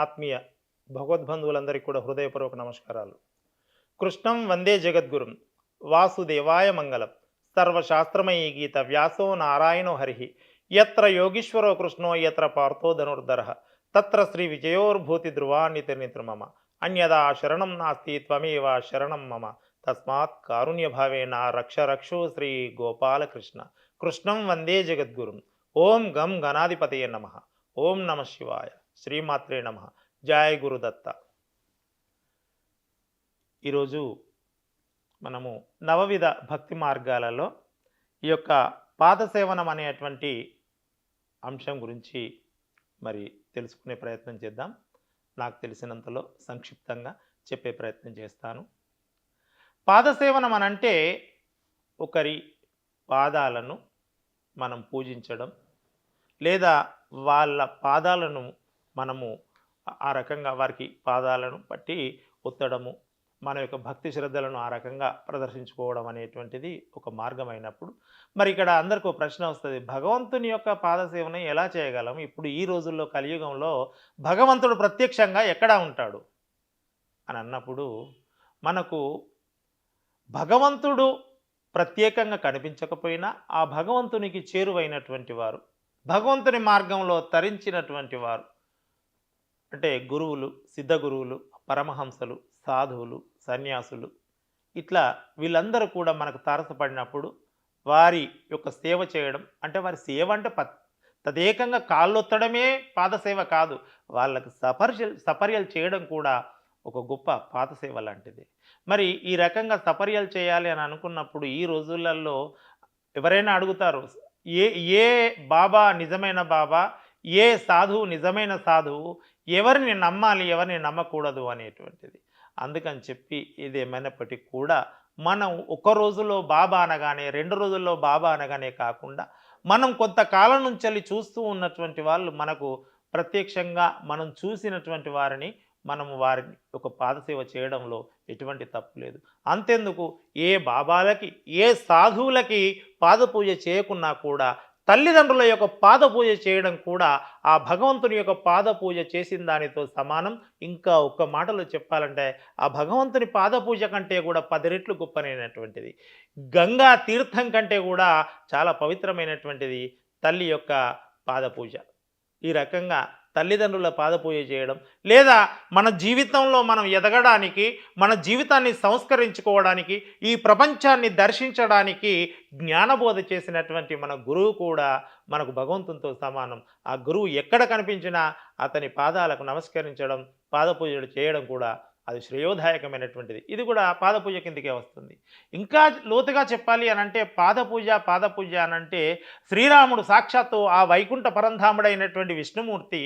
ఆత్మీయ భగవద్బంధువులందరికీ కూడా హృదయపూర్వక నమస్కారాలు. కృష్ణం వందే జగద్గురుం వాసుదేవాయ మంగళం. సర్వశాస్త్రమయీ గీత వ్యాసో నారాయణో హరి. యత్ర యోగీశ్వరో కృష్ణో యత్ర పార్థో ధనుర్ధరః తత్ర శ్రీ విజయోర్భూతి ధ్రువాన్నితిర్నిత్ర మమ. అన్యదా శరణం నాస్తి త్వమేవ శరణం మమ. తస్మాత్ కారుణ్యభావేన రక్ష రక్షో శ్రీ గోపాలకృష్ణ. కృష్ణం వందే జగద్గురుం. ఓం గం గణాధిపతయే నమః. ఓం నమ శివాయ. శ్రీమాత్రే నమః. జయ గురుదత్త. ఈరోజు మనము నవవిధ భక్తి మార్గాలలో ఈ యొక్క పాదసేవనం అనేటువంటి అంశం గురించి మరి తెలుసుకునే ప్రయత్నం చేద్దాం. నాకు తెలిసినంతలో సంక్షిప్తంగా చెప్పే ప్రయత్నం చేస్తాను. పాదసేవనం అనంటే ఒకరి పాదాలను మనం పూజించడం, లేదా వాళ్ళ పాదాలను మనము ఆ రకంగా వారికి పాదాలను పట్టి ఒత్తడము, మన యొక్క భక్తి శ్రద్ధలను ఆ రకంగా ప్రదర్శించుకోవడం అనేటువంటిది ఒక మార్గం అయినప్పుడు, మరి ఇక్కడ అందరికీ ఒక ప్రశ్న వస్తుంది, భగవంతుని యొక్క పాదసేవను ఎలా చేయగలం? ఇప్పుడు ఈ రోజుల్లో కలియుగంలో భగవంతుడు ప్రత్యక్షంగా ఎక్కడ ఉంటాడు అని అన్నప్పుడు, మనకు భగవంతుడు ప్రత్యేకంగా కనిపించకపోయినా ఆ భగవంతునికి చేరువైనటువంటి వారు, భగవంతుని మార్గంలో తరించినటువంటి వారు అంటే గురువులు, సిద్ధ గురువులు, పరమహంసలు, సాధువులు, సన్యాసులు, ఇట్లా వీళ్ళందరూ కూడా మనకు తారసపడినప్పుడు వారి యొక్క సేవ చేయడం, అంటే వారి సేవ అంటే తదేకంగా కాళ్ళొత్తడమే పాదసేవ కాదు, వాళ్ళకు సపర్యలు చేయడం కూడా ఒక గొప్ప పాదసేవ లాంటిది. మరి ఈ రకంగా సపర్యలు చేయాలి అని అనుకున్నప్పుడు ఈ రోజులలో ఎవరైనా అడుగుతారు, ఏ ఏ బాబా నిజమైన బాబా, ఏ సాధువు నిజమైన సాధువు, ఎవరిని నమ్మాలి ఎవరిని నమ్మకూడదు అనేటువంటిది. అందుకని చెప్పి ఇదేమైనప్పటికీ కూడా మనం ఒక రోజులో బాబా అనగానే, 2 రోజుల్లో బాబా అనగానే కాకుండా, మనం కొంతకాలం నుంచి చూస్తూ ఉన్నటువంటి వాళ్ళు, మనకు ప్రత్యక్షంగా మనం చూసినటువంటి వారిని మనము వారిని ఒక పాదసేవ చేయడంలో ఎటువంటి తప్పు లేదు. అంతెందుకు, ఏ బాబాలకి ఏ సాధువులకి పాదపూజ చేయకున్నా కూడా తల్లిదండ్రుల యొక్క పాదపూజ చేయడం కూడా ఆ భగవంతుని యొక్క పాదపూజ చేసిన దానితో సమానం. ఇంకా ఒక్క మాటలో చెప్పాలంటే ఆ భగవంతుని పాదపూజ కంటే కూడా 10 రెట్లు గొప్పనైనటువంటిది, గంగా తీర్థం కంటే కూడా చాలా పవిత్రమైనటువంటిది తల్లి యొక్క పాదపూజ. ఈ రకంగా తల్లిదండ్రుల పాదపూజ చేయడం, లేదా మన జీవితంలో మనం ఎదగడానికి, మన జీవితాన్ని సంస్కరించుకోవడానికి, ఈ ప్రపంచాన్ని దర్శించడానికి జ్ఞానబోధ చేసినటువంటి మన గురువు కూడా మనకు భగవంతునితో సమానం. ఆ గురువు ఎక్కడ కనిపించినా అతని పాదాలకు నమస్కరించడం, పాదపూజలు చేయడం కూడా అది శ్రేయోదాయకమైనటువంటిది. ఇది కూడా పాదపూజ కిందకే వస్తుంది. ఇంకా లోతుగా చెప్పాలి అనంటే పాదపూజ అనంటే శ్రీరాముడు సాక్షాత్తు ఆ వైకుంఠ పరంధాముడైనటువంటి విష్ణుమూర్తి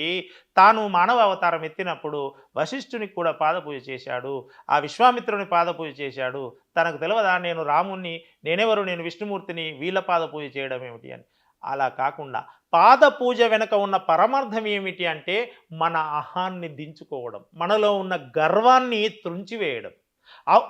తాను మానవ అవతారం ఎత్తినప్పుడు వశిష్ఠునికి కూడా పాదపూజ చేశాడు, ఆ విశ్వామిత్రుని పాదపూజ చేశాడు. తనకు తెలియదా నేను రాముణ్ణి, నేనెవరు, నేను విష్ణుమూర్తిని, వీళ్ళ పాదపూజ చేయడం ఏమిటి అని. అలా కాకుండా పాదపూజ వెనుక ఉన్న పరమార్థం ఏమిటి అంటే మన అహాన్ని దించుకోవడం, మనలో ఉన్న గర్వాన్ని త్రుంచివేయడం,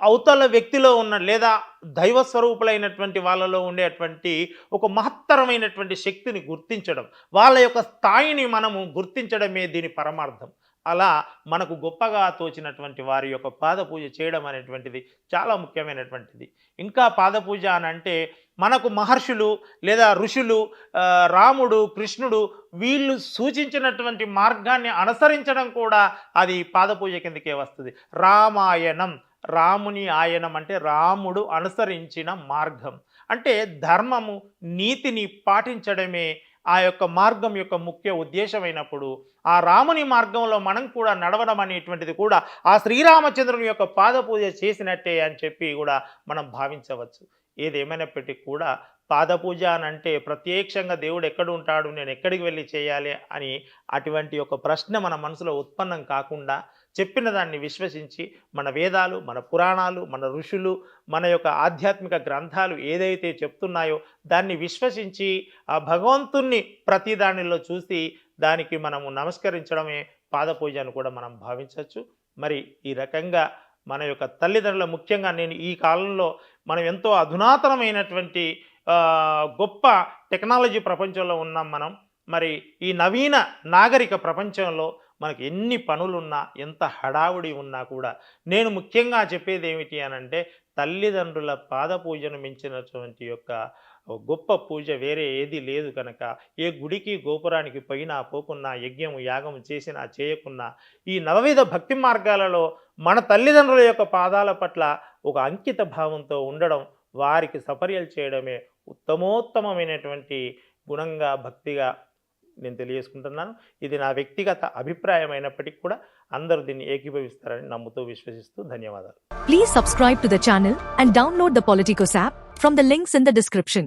అవతల వ్యక్తిలో ఉన్న లేదా దైవస్వరూపులైనటువంటి వాళ్ళలో ఉండేటువంటి ఒక మహత్తరమైనటువంటి శక్తిని గుర్తించడం, వాళ్ళ యొక్క స్థాయిని మనము గుర్తించడమే దీని పరమార్థం. అలా మనకు గొప్పగా తోచినటువంటి వారి యొక్క పాదపూజ చేయడం అనేటువంటిది చాలా ముఖ్యమైనటువంటిది. ఇంకా పాదపూజ అని అంటే మనకు మహర్షులు లేదా ఋషులు, రాముడు, కృష్ణుడు వీళ్ళు సూచించినటువంటి మార్గాన్ని అనుసరించడం కూడా అది పాదపూజ కిందకే వస్తుంది. రామాయణం, రాముని ఆయనం అంటే రాముడు అనుసరించిన మార్గం, అంటే ధర్మము, నీతిని పాటించడమే ఆ యొక్క మార్గం యొక్క ముఖ్య ఉద్దేశమైనప్పుడు ఆ రాముని మార్గంలో మనం కూడా నడవడం అనేటువంటిది కూడా ఆ శ్రీరామచంద్రుని యొక్క పాదపూజ చేసినట్టే అని చెప్పి కూడా మనం భావించవచ్చు. ఏదేమైనప్పటికీ కూడా పాదపూజ అని అంటే ప్రత్యక్షంగా దేవుడు ఎక్కడ ఉంటాడు, నేను ఎక్కడికి వెళ్ళి చేయాలి అని అటువంటి ఒక ప్రశ్న మన మనసులో ఉత్పన్నం కాకుండా, చెప్పిన దాన్ని విశ్వసించి మన వేదాలు, మన పురాణాలు, మన ఋషులు, మన యొక్క ఆధ్యాత్మిక గ్రంథాలు ఏదైతే చెప్తున్నాయో దాన్ని విశ్వసించి ఆ భగవంతుణ్ణి ప్రతి దానిలో చూసి దానికి మనము నమస్కరించడమే పాదపూజ అని కూడా మనం భావించవచ్చు. మరి ఈ రకంగా మన యొక్క తల్లిదండ్రుల, ముఖ్యంగా నేను ఈ కాలంలో మనం ఎంతో అధునాతనమైనటువంటి గొప్ప టెక్నాలజీ ప్రపంచంలో ఉన్నాం మనం. మరి ఈ నవీన నాగరిక ప్రపంచంలో మనకు ఎన్ని పనులున్నా, ఎంత హడావుడి ఉన్నా కూడా నేను ముఖ్యంగా చెప్పేది ఏమిటి అనంటే, తల్లిదండ్రుల పాద పూజను మించినటువంటి యొక్క గొప్ప పూజ వేరే ఏది లేదు కనుక, ఏ గుడికి, గోపురానికి పోయినా, పోకున్నా, యజ్ఞము, యాగము చేసినా, చేయకున్నా, ఈ నవవిధ భక్తి మార్గాలలో మన తల్లిదండ్రుల యొక్క పాదాల పట్ల ఒక అంకిత భావంతో ఉండడం, వారికి సపర్యలు చేయడమే ఉత్తమోత్తమమైనటువంటి గుణంగా, భక్తిగా నేను తెలియజేసుకుంటున్నాను. ఇది నా వ్యక్తిగత అభిప్రాయం అయినప్పటికీ కూడా అందరూ దీన్ని ఏకీభవిస్తారని నమ్ముతూ, విశ్వసిస్తూ ధన్యవాదాలు. Please subscribe to the channel and download the Politicos app from the links in the description.